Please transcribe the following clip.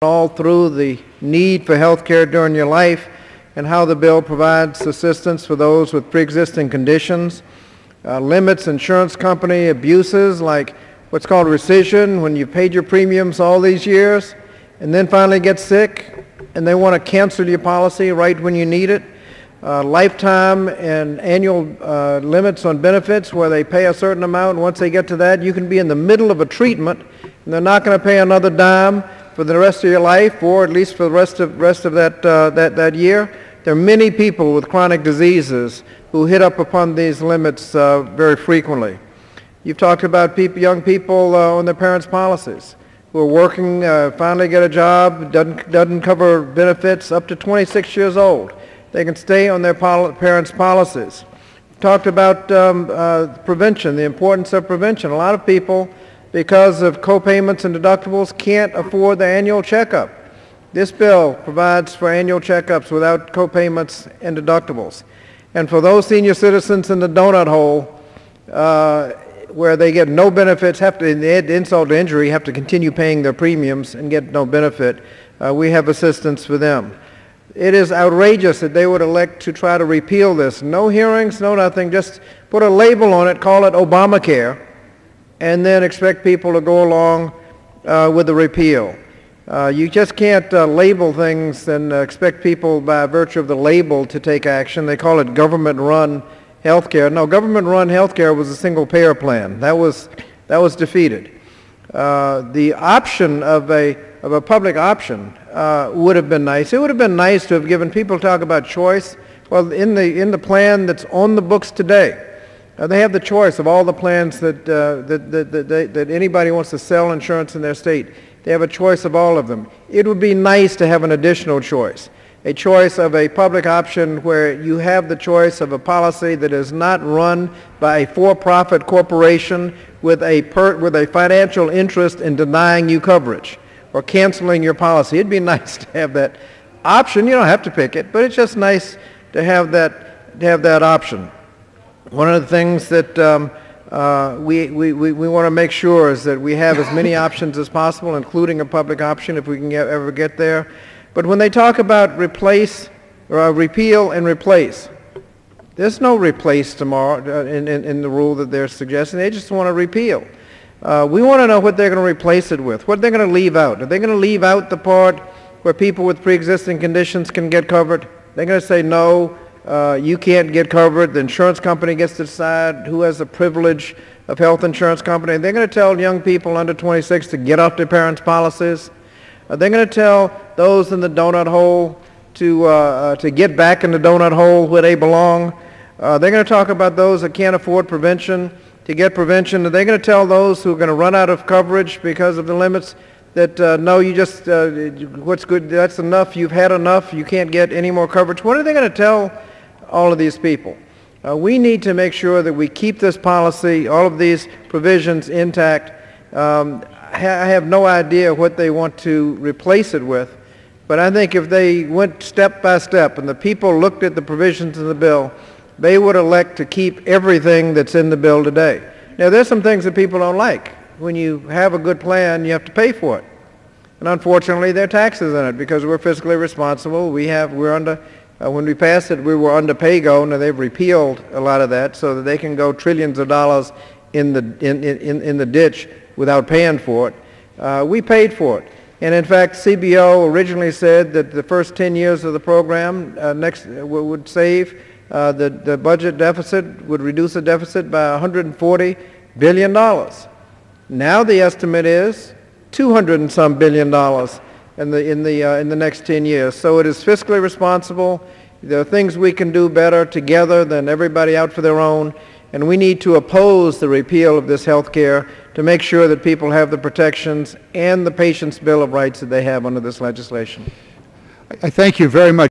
all through the need for health care during your life and how the bill provides assistance for those with pre-existing conditions, limits insurance company abuses like what's called rescission, when you've paid your premiums all these years and then finally get sick and they want to cancel your policy right when you need it, lifetime and annual limits on benefits where they pay a certain amount, and once they get to that you can be in the middle of a treatment and they're not going to pay another dime for the rest of your life, or at least for the rest of that year. There are many people with chronic diseases who hit up upon these limits very frequently. You've talked about young people on their parents' policies who are working, finally get a job, doesn't cover benefits up to 26 years old. They can stay on their parents' policies. We've talked about prevention, the importance of prevention. A lot of people, because of co-payments and deductibles, can't afford the annual checkup. This bill provides for annual checkups without co-payments and deductibles. And for those senior citizens in the donut hole, where they get no benefits, in the insult to injury, have to continue paying their premiums and get no benefit, we have assistance for them. It is outrageous that they would elect to try to repeal this. No hearings, no nothing, just put a label on it, call it Obamacare, and then expect people to go along with the repeal. You just can't label things and expect people by virtue of the label to take action. They call it government-run health care. No, government-run health care was a single-payer plan. That was defeated. The option of a public option would have been nice. It would have been nice to have given people talk about choice. Well, in the plan that's on the books today, they have the choice of all the plans that anybody wants to sell insurance in their state. They have a choice of all of them. It would be nice to have an additional choice, a choice of a public option where you have the choice of a policy that is not run by a for-profit corporation with a financial interest in denying you coverage or canceling your policy. It'd be nice to have that option. You don't have to pick it, but it's just nice to have that option. One of the things that we want to make sure is that we have as many options as possible, including a public option if we can ever get there. But when they talk about repeal and replace, there's no replace tomorrow in the rule that they're suggesting. They just want to repeal. We want to know what they're going to replace it with, what they're going to leave out. Are they going to leave out the part where people with pre-existing conditions can get covered? They're going to say no. You can't get covered. The insurance company gets to decide who has the privilege of health insurance company. They're going to tell young people under 26 to get off their parents' policies. They're going to tell those in the donut hole to get back in the donut hole where they belong. They're going to talk about those that can't afford prevention to get prevention. They're going to tell those who are going to run out of coverage because of the limits that no, you just, what's good, that's enough, you've had enough, you can't get any more coverage. What are they going to tell all of these people? We need to make sure that we keep this policy, all of these provisions intact. I have no idea what they want to replace it with, but I think if they went step by step and the people looked at the provisions in the bill, they would elect to keep everything that's in the bill today. Now, there's some things that people don't like. When you have a good plan, you have to pay for it. And unfortunately, there are taxes in it because we're fiscally responsible. We're under, when we passed it, we were under pay-go. Now they've repealed a lot of that so that they can go trillions of dollars in the ditch without paying for it. We paid for it. And in fact, CBO originally said that the first 10 years of the program would save the budget deficit, would reduce the deficit by $140 billion. Now the estimate is $200 and some billion in the next 10 years. So it is fiscally responsible. There are things we can do better together than everybody out for their own, and we need to oppose the repeal of this health care to make sure that people have the protections and the patient's bill of rights that they have under this legislation. I thank you very much.